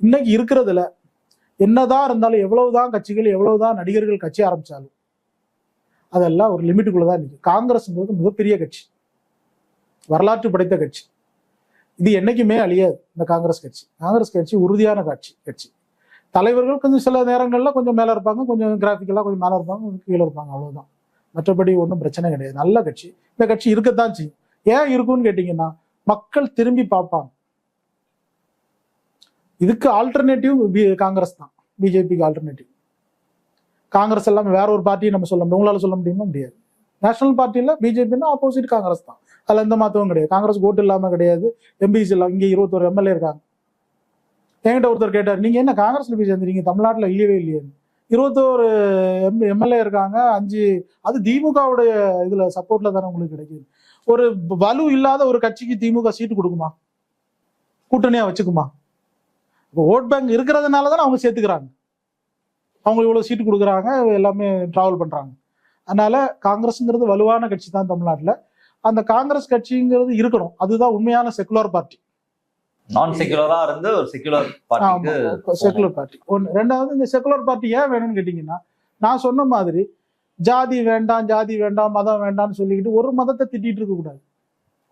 இன்னைக்கு இருக்கிறதுல என்னதான் இருந்தாலும், எவ்வளவுதான் கட்சிகள், எவ்வளவுதான் நடிகர்கள் கட்சி ஆரம்பிச்சாலும் அதெல்லாம் ஒரு லிமிட்டுக்குள்ளதான் நிற்கும். காங்கிரஸ்ன்றது மிகப்பெரிய கட்சி, வரலாற்று படைத்த கட்சி. இது என்னைக்குமே அழியாது. இந்த காங்கிரஸ் கட்சி உறுதியான கட்சி. தலைவர்கள் கொஞ்சம் சில நேரங்கள்ல கொஞ்சம் மேல இருப்பாங்க, கொஞ்சம் கிராஃபிக்கலா கொஞ்சம் மேல இருப்பாங்க, கொஞ்சம் கீழே இருப்பாங்க, அவ்வளவுதான். மற்றபடி ஒன்றும் பிரச்சனை கிடையாது. நல்ல கட்சி. இந்த கட்சி இருக்கத்தான் செய்யும். ஏன் இருக்கும்னு கேட்டீங்கன்னா, மக்கள் திரும்பி பார்ப்பாங்க. இதுக்கு ஆல்டர்னேட்டிவ் காங்கிரஸ் தான், பிஜேபிக்கு ஆல்டர்னேட்டிவ். காங்கிரஸ் எல்லாம் வேற ஒரு பார்ட்டியை நம்ம சொல்ல முடியும், உங்களால சொல்ல முடியுமா? முடியாது. நேஷனல் பார்ட்டியில பிஜேபின்னா ஆப்போசிட் காங்கிரஸ் தான். அதுல எந்த மாற்றமும் கிடையாது. காங்கிரஸ் ஓட்டு இல்லாம கிடையாது, எம்பிஸ் இல்லாம. இங்க 21 எம்எல்ஏ இருக்காங்க. என்கிட்ட ஒருத்தர் கேட்டார், நீங்க என்ன காங்கிரஸ்ல போய் சேர்ந்துறீங்க, தமிழ்நாட்டில் இல்லவே இல்லையே. 21 எம்எல்ஏ இருக்காங்க, 5 அது திமுகவுடைய இதுல சப்போர்ட்ல தானே உங்களுக்கு கிடைக்குது. ஒரு வலு இல்லாத ஒரு கட்சிக்கு திமுக சீட்டு கொடுக்குமா? கூட்டணியா வச்சுக்குமா? ஓட் பேங்க் இருக்கிறதுனால தானே அவங்க சேர்த்துக்கிறாங்க. அவங்க இவ்வளவு சீட்டு கொடுக்குறாங்க, எல்லாமே டிராவல் பண்றாங்க. அதனால காங்கிரஸ்ங்கிறது வலுவான கட்சி தான் தமிழ்நாட்டில். அந்த காங்கிரஸ் கட்சிங்கிறது இருக்கணும். அதுதான் உண்மையான செகுலர் பார்ட்டி. நான் செகுலரா இருந்து ஒரு செகுலர் பார்ட்டி. ஒன்று. ரெண்டாவது, இந்த செகுலர் பார்ட்டி ஏன் வேணும்னு கேட்டீங்கன்னா, நான் சொன்ன மாதிரி ஜாதி வேண்டாம், மதம் வேண்டாம்னு சொல்லிக்கிட்டு ஒரு மதத்தை திட்டிட்டு இருக்க கூடாது,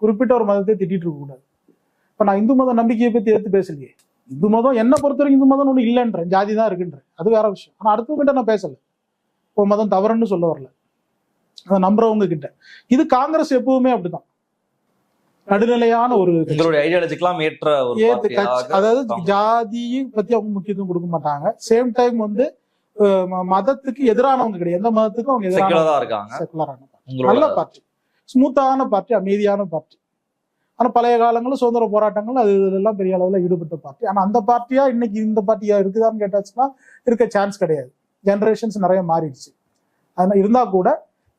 குறிப்பிட்ட ஒரு மதத்தை திட்டிட்டு இருக்க கூடாது. இப்ப நான் இந்து மத நம்பிக்கையை பத்தி எடுத்து பேசலையே. இந்து மதம் என்ன பொறுத்த வரைக்கும் இந்து மதம் ஒண்ணு இல்லைன்றேன், ஜாதி தான் இருக்குன்றேன், அது வேற விஷயம். ஆனா அடுத்தவங்கிட்ட நான் பேசல, இப்போ மதம் தவறுன்னு சொல்ல வரல, அதை நம்புறவங்க கிட்ட. இது காங்கிரஸ் எப்பவுமே அப்படிதான், நடுநிலையான ஒரு ஐடியாலஜிக்கெல்லாம் ஏற்ற அதாவது ஜாதியை பத்தி அவங்க முக்கியத்துவம் கொடுக்க மாட்டாங்க. சேம் டைம் வந்து மதத்துக்கு எதிரானவங்க கிடையாது, எந்த மதத்துக்கும் அவங்க எதிராக இருக்காங்க. செகுலரான நல்ல பார்ட்டி, ஸ்மூத்தான பார்ட்டி, அமைதியான பார்ட்டி. ஆனா பழைய காலங்களில் சுதந்திர போராட்டங்கள் அது இதெல்லாம் பெரிய அளவுல ஈடுபட்ட பார்ட்டி. ஆனா அந்த பார்ட்டியா இன்னைக்கு இந்த பார்ட்டியா இருக்குதான்னு கேட்டாச்சுன்னா இருக்க சான்ஸ் கிடையாது. ஜெனரேஷன்ஸ் நிறைய மாறிடுச்சு. அதனால இருந்தா கூட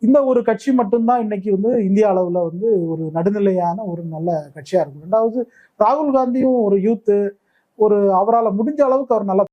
இந்த ஒரு கட்சி மட்டும்தான் இன்னைக்கு வந்து இந்திய அளவுல வந்து ஒரு நடுநிலையான ஒரு நல்ல கட்சியா இருக்கும். ரெண்டாவது, ராகுல் காந்தியும் ஒரு யூத்து, ஒரு அவரால் முடிஞ்ச அளவுக்கு அவர் நல்ல